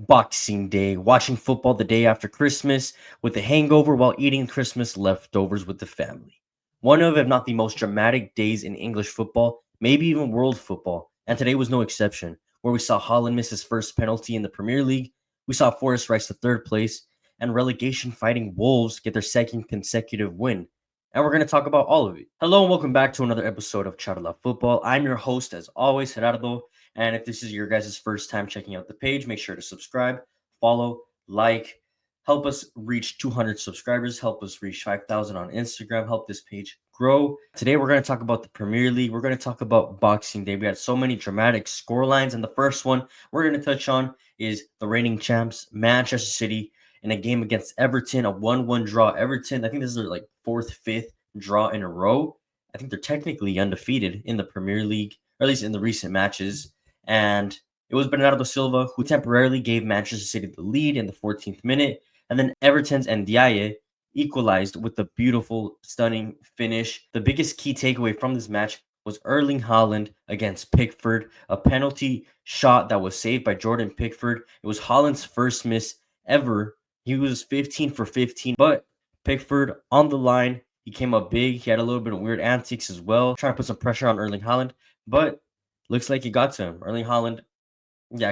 Boxing Day, watching football the day after Christmas with a hangover while eating Christmas leftovers with the family. One of, if not the most dramatic days in English football, maybe even world football, and today was no exception, where we saw Holland miss his first penalty in the Premier League, we saw Forest rise to third place, and relegation fighting Wolves get their second consecutive win. And we're going to talk about all of it. Hello and welcome back to another episode of Charla Football. I'm your host, as always, Gerardo. And if this is your guys' first time checking out the page, make sure to subscribe, follow, like, help us reach 200 subscribers, help us reach 5,000 on Instagram, help this page grow. Today, we're going to talk about the Premier League. We're going to talk about Boxing Day. We had so many dramatic scorelines, and the first one we're going to touch on is the reigning champs, Manchester City, in a game against Everton, a 1-1 draw. Everton, I think this is their like fourth, fifth draw in a row. I think they're technically undefeated in the Premier League, or at least in the recent matches. And it was Bernardo Silva who temporarily gave Manchester City the lead in the 14th minute. And then Everton's Ndiaye equalized with a beautiful, stunning finish. The biggest key takeaway from this match was Erling Haaland against Pickford, a penalty shot that was saved by Jordan Pickford. It was Haaland's first miss ever. He was 15 for 15, but Pickford on the line. He came up big. He had a little bit of weird antics as well, trying to put some pressure on Erling Haaland, but looks like he got to him. Erling Haaland,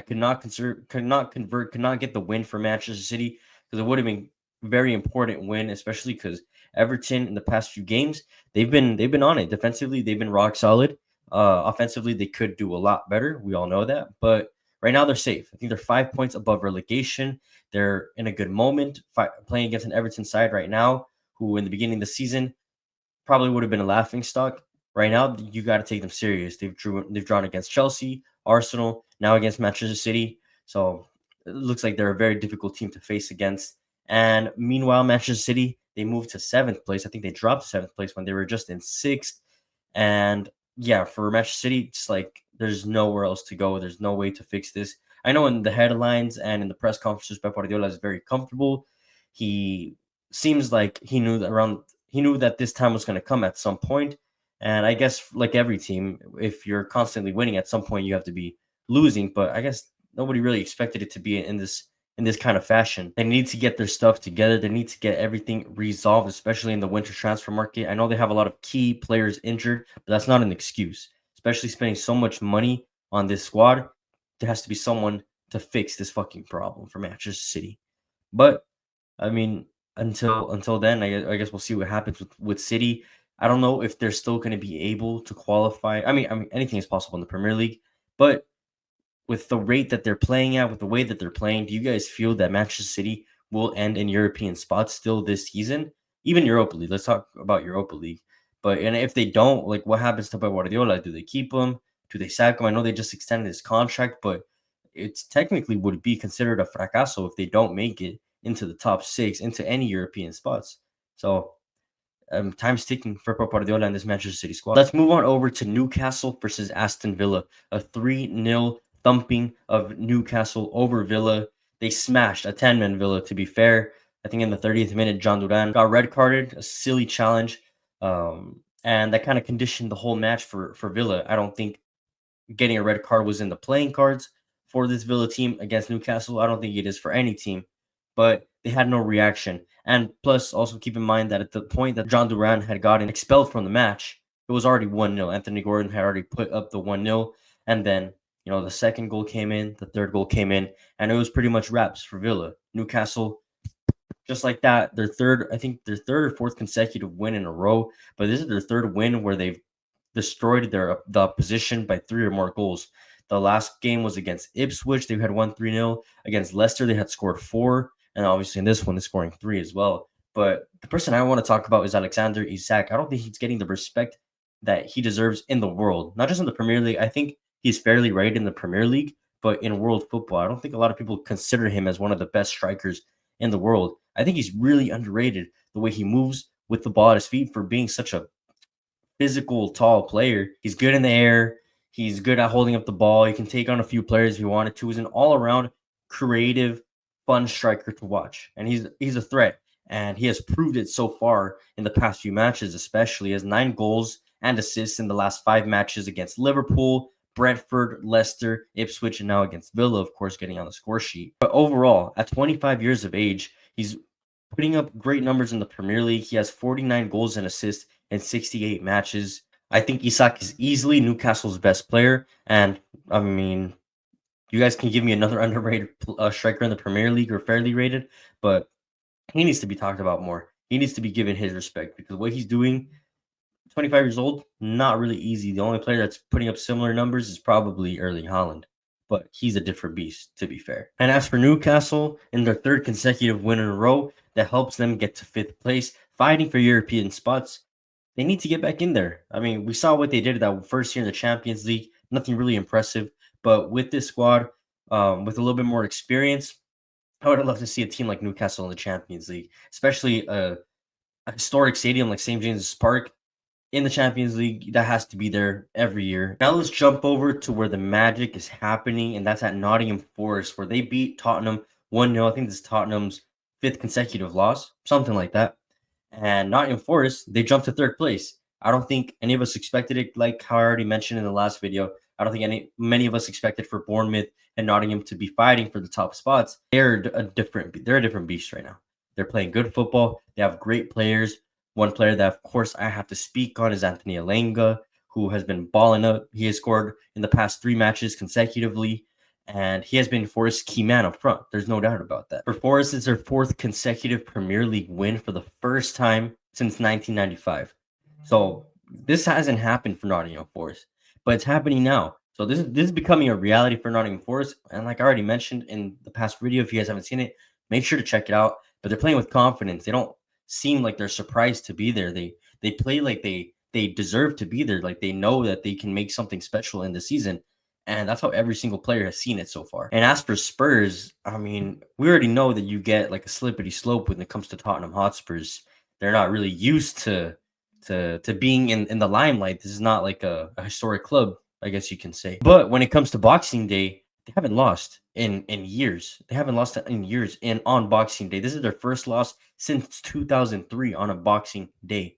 could not convert, could not get the win for Manchester City, because it would have been a very important win, especially because Everton in the past few games, they've been on it. Defensively, they've been rock solid. Offensively, they could do a lot better. We all know that, but right now they're safe. I think they're 5 points above relegation. They're in a good moment, playing against an Everton side right now, who in the beginning of the season probably would have been a laughing stock. Right now, you got to take them serious. They've drawn against Chelsea, Arsenal, now against Manchester City. So it looks like they're a very difficult team to face against. And meanwhile, Manchester City, they moved to 7th place. I think they dropped to 7th place when they were just in 6th. And yeah, for Manchester City, it's like there's nowhere else to go. There's no way to fix this. I know in the headlines and in the press conferences, Pep Guardiola is very comfortable. He seems like he knew that this time was going to come at some point. And I guess, like every team, if you're constantly winning, at some point you have to be losing. But I guess nobody really expected it to be in this kind of fashion. They need to get their stuff together. They need to get everything resolved, especially in the winter transfer market. I know they have a lot of key players injured, but that's not an excuse. Especially spending so much money on this squad, there has to be someone to fix this fucking problem for Manchester City. But I mean, until then, I guess we'll see what happens with City. I don't know if they're still going to be able to qualify. I mean, anything is possible in the Premier League, but with the rate that they're playing at, with the way that they're playing, do you guys feel that Manchester City will end in European spots still this season? Even Europa League. Let's talk about Europa League. And if they don't, like, what happens to Pep Guardiola? Do they keep him? Do they sack him? I know they just extended his contract, but it's technically would be considered a fracaso if they don't make it into the top 6, into any European spots. So time's ticking for Pep Guardiola and this Manchester City squad. Let's move on over to Newcastle versus Aston Villa. A 3-0 thumping of Newcastle over Villa. They smashed a 10-man Villa, to be fair. I think in the 30th minute, John Duran got red carded, a silly challenge. And that kind of conditioned the whole match for Villa. I don't think getting a red card was in the playing cards for this Villa team against Newcastle. I don't think it is for any team, but they had no reaction. And plus, also keep in mind that at the point that John Duran had gotten expelled from the match, it was already 1-0. Anthony Gordon had already put up the 1-0. And then, the second goal came in, the third goal came in, and it was pretty much wraps for Villa. Newcastle, just like that, their third or fourth consecutive win in a row. But this is their third win where they've destroyed the opposition by 3 or more goals. The last game was against Ipswich. They had won 3-0. Against Leicester, they had scored 4. And obviously in this one, they're scoring 3 as well. But the person I want to talk about is Alexander Isak. I don't think he's getting the respect that he deserves in the world. Not just in the Premier League. I think he's fairly rated in the Premier League, but in world football, I don't think a lot of people consider him as one of the best strikers in the world. I think he's really underrated, the way he moves with the ball at his feet for being such a physical, tall player. He's good in the air. He's good at holding up the ball. He can take on a few players if he wanted to. He's an all-around creative, fun striker to watch, and he's a threat, and he has proved it so far in the past few matches. Especially, he has 9 goals and assists in the last 5 matches against Liverpool, Brentford, Leicester, Ipswich, and now against Villa, of course, getting on the score sheet. But overall, at 25 years of age, he's putting up great numbers in the Premier League. He has 49 goals and assists in 68 matches. I think Isak is easily Newcastle's best player. And I mean, you guys can give me another underrated striker in the Premier League or fairly rated, but he needs to be talked about more. He needs to be given his respect because what he's doing, 25 years old, not really easy. The only player that's putting up similar numbers is probably Erling Haaland, but he's a different beast, to be fair. And as for Newcastle, in their third consecutive win in a row, that helps them get to 5th place, fighting for European spots. They need to get back in there. I mean, we saw what they did that first year in the Champions League. Nothing really impressive, but with this squad, with a little bit more experience, I would love to see a team like Newcastle in the Champions League, especially a historic stadium like St. James's Park in the Champions League. That has to be there every year. Now let's jump over to where the magic is happening, and that's at Nottingham Forest, where they beat Tottenham 1-0. I think this is Tottenham's 5th consecutive loss, something like that. And Nottingham Forest, they jumped to 3rd place. I don't think any of us expected it, like how I already mentioned in the last video. I don't think many of us expected for Bournemouth and Nottingham to be fighting for the top spots. They're a different beast right now. They're playing good football. They have great players. One player that, of course, I have to speak on is Anthony Elanga, who has been balling up. He has scored in the past 3 matches consecutively, and he has been Forest's key man up front. There's no doubt about that. For Forest, it's their 4th consecutive Premier League win for the first time since 1995. So this hasn't happened for Nottingham Forest, but it's happening now. So this is becoming a reality for Nottingham Forest. And like I already mentioned in the past video, if you guys haven't seen it, make sure to check it out. But they're playing with confidence. They don't seem like they're surprised to be there. They play like they deserve to be there. Like they know that they can make something special in the season. And that's how every single player has seen it so far. And as for Spurs, I mean, we already know that you get like a slippity slope when it comes to Tottenham Hotspurs. They're not really used to being in the limelight. This is not like a historic club, I guess you can say. But when it comes to Boxing Day, they haven't lost in years. They haven't lost in years on Boxing Day. This is their first loss since 2003 on a Boxing Day.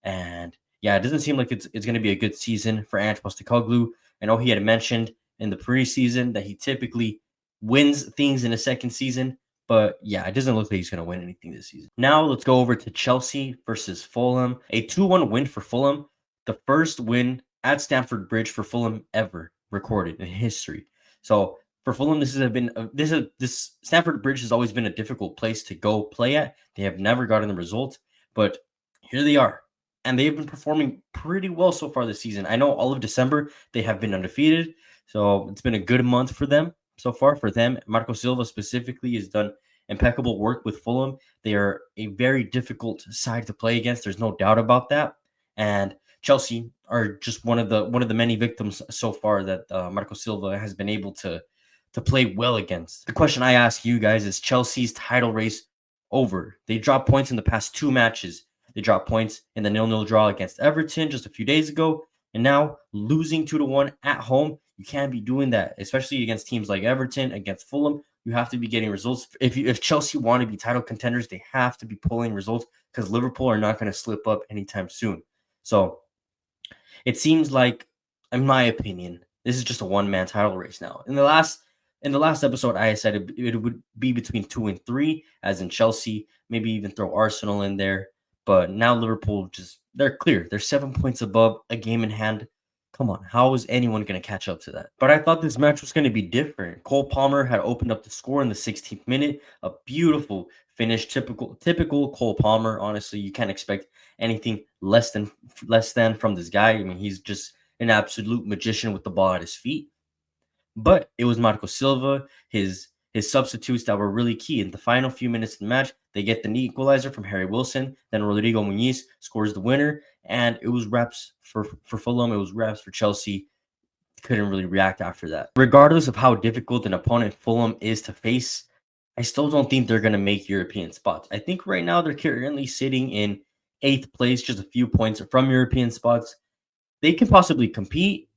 And yeah, it doesn't seem like it's going to be a good season for Ange Postecoglou. I know he had mentioned in the preseason that he typically wins things in a second season, but yeah, it doesn't look like he's going to win anything this season. Now let's go over to Chelsea versus Fulham. A 2-1 win for Fulham. The first win at Stamford Bridge for Fulham ever recorded in history. So for Fulham, this Stamford Bridge has always been a difficult place to go play at. They have never gotten the result, but here they are. And they've been performing pretty well so far this season. I know all of December they have been undefeated, so it's been a good month for them so far. For them, Marco Silva specifically has done impeccable work with Fulham. They are a very difficult side to play against. There's no doubt about that. And Chelsea are just one of the many victims so far that Marco Silva has been able to play well against. The question I ask you guys is Chelsea's title race over? They dropped points in the past 2 matches. They dropped points in the 0-0 draw against Everton just a few days ago, and now losing 2-1 at home. You can't be doing that, especially against teams like Everton, against Fulham. You have to be getting results. If Chelsea want to be title contenders, they have to be pulling results because Liverpool are not going to slip up anytime soon. So it seems like, in my opinion, this is just a one-man title race now. In the last episode, I said it would be between 2 and 3, as in Chelsea, maybe even throw Arsenal in there. But now Liverpool they're clear. They're 7 points above, a game in hand. Come on, how is anyone going to catch up to that? But I thought this match was going to be different. Cole Palmer had opened up the score in the 16th minute. A beautiful finish, typical Cole Palmer. Honestly, you can't expect anything less than from this guy. I mean, he's just an absolute magician with the ball at his feet. But it was Marco Silva, his substitutes that were really key. In the final few minutes of the match, they get the equalizer from Harry Wilson. Then Rodrigo Muniz scores the winner. And it was reps for Fulham. It was reps for Chelsea. Couldn't really react after that. Regardless of how difficult an opponent Fulham is to face, I still don't think they're going to make European spots. I think right now they're currently sitting in 8th place, just a few points from European spots. They can possibly compete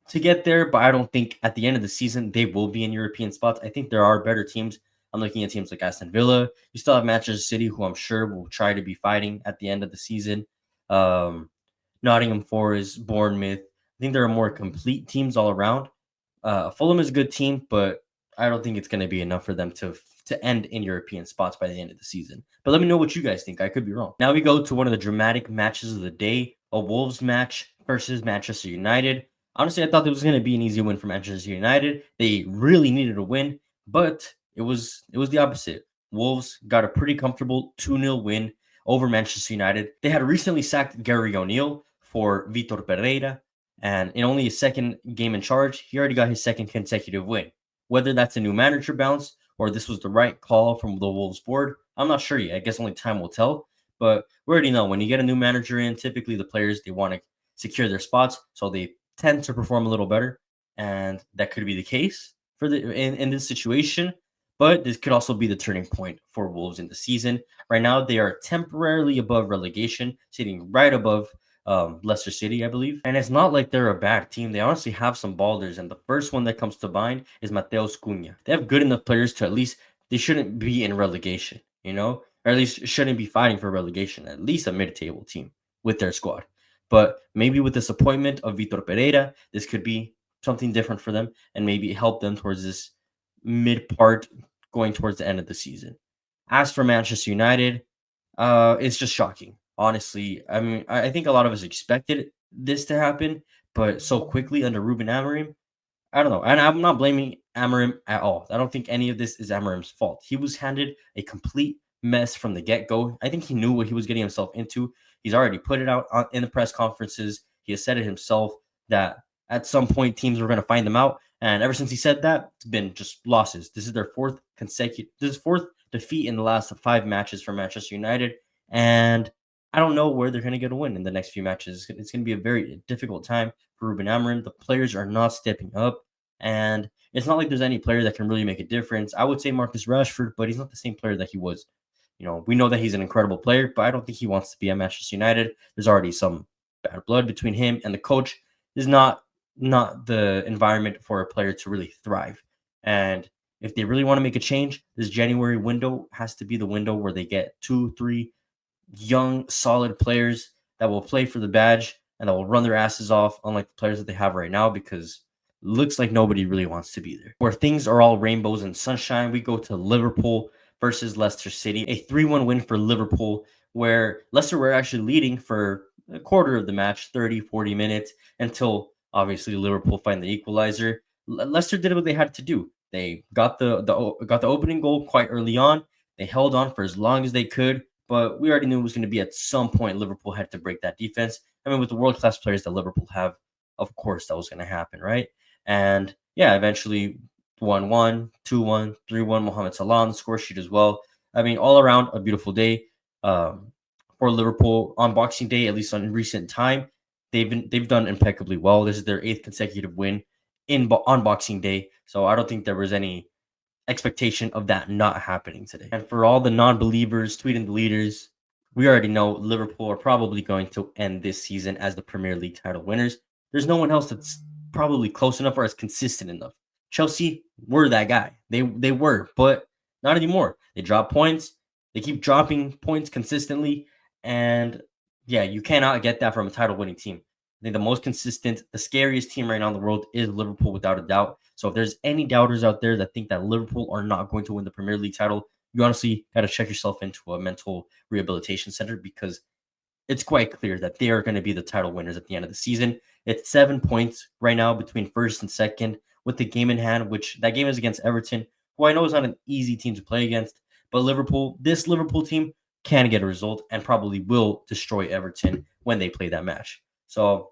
to get there, but I don't think at the end of the season they will be in European spots. I think there are better teams. I'm looking at teams like Aston Villa. You still have Manchester City, who I'm sure will try to be fighting at the end of the season. Nottingham Forest, Bournemouth, think there are more complete teams all around. Fulham is a good team, but I don't think it's going to be enough for them to end in European spots by the end of the season. But let me know what you guys think. I could be wrong. Now we go to one of the dramatic matches of the day, a Wolves match versus Manchester United. Honestly, I thought it was going to be an easy win for Manchester United. They really needed a win, but it was the opposite. Wolves got a pretty comfortable 2-0 win over Manchester United. They had recently sacked Gary O'Neill for Vitor Pereira, and in only his second game in charge, he already got his second consecutive win. Whether that's a new manager bounce or this was the right call from the Wolves board, I'm not sure yet. I guess only time will tell. But we already know when you get a new manager in, typically the players, they want to secure their spots, so they tend to perform a little better, and that could be the case for the in this situation. But this could also be the turning point for Wolves in the season. Right now, they are temporarily above relegation, sitting right above Leicester City, I believe. And it's not like they're a bad team. They honestly have some ballers. And the first one that comes to mind is Mateus Cunha. They have good enough players to at least, they shouldn't be in relegation, you know? Or at least shouldn't be fighting for relegation, at least a mid-table team with their squad. But maybe with this appointment of Vitor Pereira, this could be something different for them and maybe help them towards this mid part going towards the end of the season. As for Manchester United, it's just shocking. Honestly, I mean, I think a lot of us expected this to happen, but so quickly under Ruben Amorim, I don't know. And I'm not blaming Amorim at all. I don't think any of this is Amorim's fault. He was handed a complete mess from the get-go. I think he knew what he was getting himself into. He's already put it out in the press conferences. He has said it himself that at some point teams were going to find them out. And ever since he said that, it's been just losses. This is their fourth defeat in the last 5 matches for Manchester United. And I don't know where they're going to get a win in the next few matches. It's going to be a very difficult time for Ruben Amorim. The players are not stepping up, and it's not like there's any player that can really make a difference. I would say Marcus Rashford, but he's not the same player that he was. You know, we know that he's an incredible player, but I don't think he wants to be at Manchester United. There's already some bad blood between him and the coach. Is not the environment for a player to really thrive. And if they really want to make a change, this January window has to be the window where they get 2-3 young, solid players that will play for the badge and that will run their asses off, unlike the players that they have right now, because it looks like nobody really wants to be there. Where things are all rainbows and sunshine, we go to Liverpool versus Leicester City, a 3-1 win for Liverpool, where Leicester were actually leading for a quarter of the match, 30, 40 minutes, until obviously Liverpool find the equalizer. Leicester did what they had to do. They got the opening goal quite early on. They held on for as long as they could, but we already knew it was going to be at some point Liverpool had to break that defense. I mean, with the world-class players that Liverpool have, of course that was going to happen, right? And yeah, eventually 1-1, 2-1, 3-1, Mohamed Salah on the score sheet as well. I mean, all around a beautiful day for Liverpool on Boxing Day, at least on recent time. They've done impeccably well. This is their 8th consecutive win on Boxing Day, so I don't think there was any expectation of that not happening today. And for all the non-believers, tweeting the leaders, we already know Liverpool are probably going to end this season as the Premier League title winners. There's no one else that's probably close enough or as consistent enough. Chelsea were that guy. They were, but not anymore. They drop points. They keep dropping points consistently. And yeah, you cannot get that from a title-winning team. I think the most consistent, the scariest team right now in the world is Liverpool, without a doubt. So if there's any doubters out there that think that Liverpool are not going to win the Premier League title, you honestly got to check yourself into a mental rehabilitation center, because it's quite clear that they are going to be the title winners at the end of the season. It's 7 points right now between first and second with the game in hand, which that game is against Everton, who I know is not an easy team to play against. But this Liverpool team can get a result and probably will destroy Everton when they play that match. So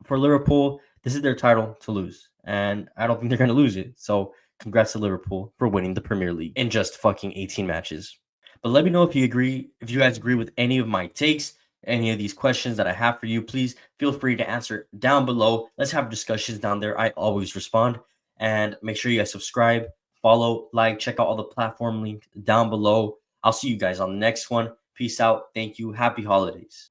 for Liverpool, this is their title to lose, and I don't think they're going to lose it. So congrats to Liverpool for winning the Premier League in just fucking 18 matches. But let me know if you guys agree with any of my takes, any of these questions that I have for you. Please feel free to answer down below. Let's have discussions down there. I always respond. And make sure you guys subscribe, follow, like, check out all the platform links down below. I'll see you guys on the next one. Peace out. Thank you. Happy holidays.